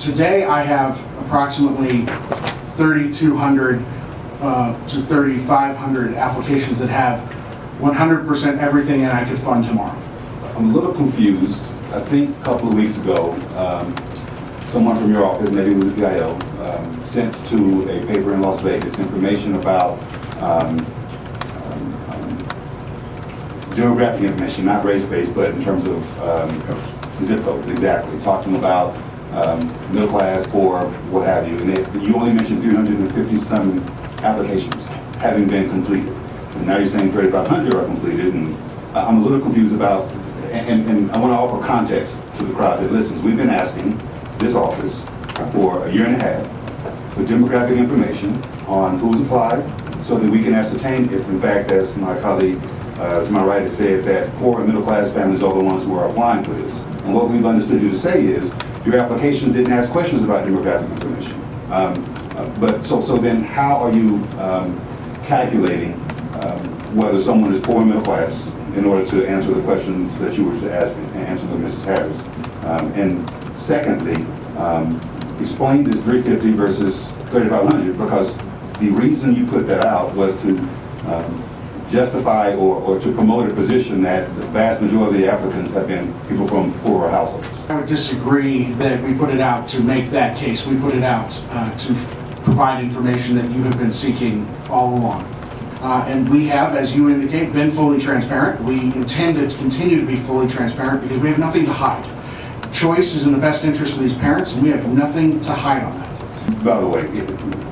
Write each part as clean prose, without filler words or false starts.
today I have approximately 3,200 to 3,500 applications that have 100% everything and I could fund tomorrow. I'm a little confused. I think a couple of weeks ago, someone from your office, maybe it was a PIO, sent to a paper in Las Vegas information about demographic information, not race-based, but in terms of zip codes, exactly. Talking about middle class, poor, what have you. And you only mentioned 350-some applications having been completed. And now you're saying 3,500 are completed, and I'm a little confused about, and I want to offer context to the crowd that listens. We've been asking this office for a year and a half for demographic information on who's applied so that we can ascertain if, in fact, as my colleague to my right has said, that poor and middle class families are the ones who are applying for this. And what we've understood you to say is your applications didn't ask questions about demographic information. But so then how are you calculating whether someone is poor or middle class in order to answer the questions that you were to ask and answer them, Mrs. Harris? And secondly, explain this 350 versus 3,500, because the reason you put that out was to justify or to promote a position that the vast majority of the applicants have been people from poorer households. I would disagree that we put it out to make that case. We put it out to provide information that you have been seeking all along. And we have, as you indicate, been fully transparent. We intend to continue to be fully transparent because we have nothing to hide. Choice is in the best interest of these parents, and we have nothing to hide on that. By the way,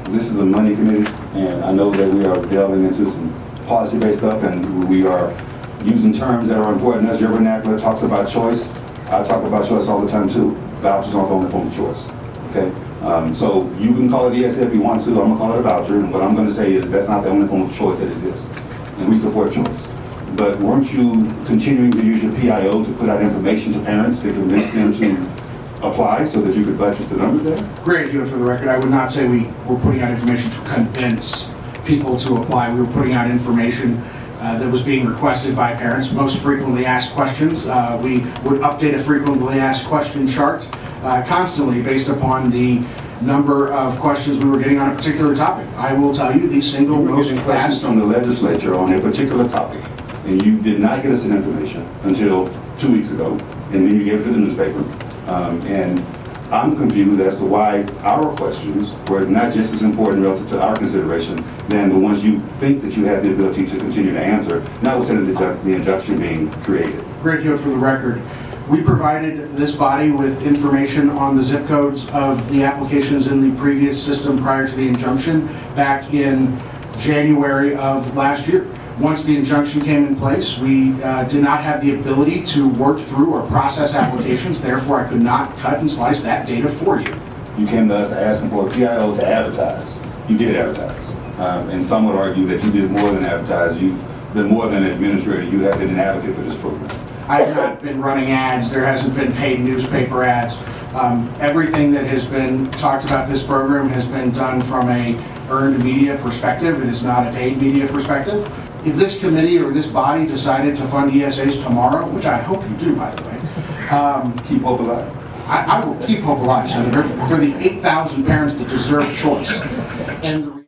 this is a money committee, and I know that we are delving into some policy-based stuff, and we are using terms that are important. As your vernacular talks about choice, I talk about choice all the time too. Vouchers aren't the only form of choice. Okay, so you can call it ESA if you want to. I'm gonna call it a voucher, and what I'm gonna say is that's not the only form of choice that exists, and we support choice. But weren't you continuing to use your PIO to put out information to parents to convince them to apply so that you could buttress the numbers there? Great, for the record, I would not say we were putting out information to convince people to apply. We were putting out information that was being requested by parents. Most frequently asked questions. We would update a frequently asked question chart constantly based upon the number of questions we were getting on a particular topic. I will tell you the single most questions asked from the legislature on a particular topic, and you did not get us that information until 2 weeks ago, and then you gave it to the newspaper. And I'm confused as to why our questions were not just as important relative to our consideration than the ones you think that you have the ability to continue to answer, notwithstanding the injunction being created. Great, for the record. We provided this body with information on the zip codes of the applications in the previous system prior to the injunction back in January of last year. Once the injunction came in place, we did not have the ability to work through or process applications. Therefore, I could not cut and slice that data for you. You came to us asking for a PIO to advertise. You did advertise. And some would argue that you did more than advertise. You've been more than an administrator. You have been an advocate for this program. I have not been running ads. There hasn't been paid newspaper ads. Everything that has been talked about this program has been done from a earned media perspective. It is not a paid media perspective. If this committee or this body decided to fund ESAs tomorrow, which I hope you do, by the way. Keep hope alive. I will keep hope alive, Senator, for the 8,000 parents that deserve choice. And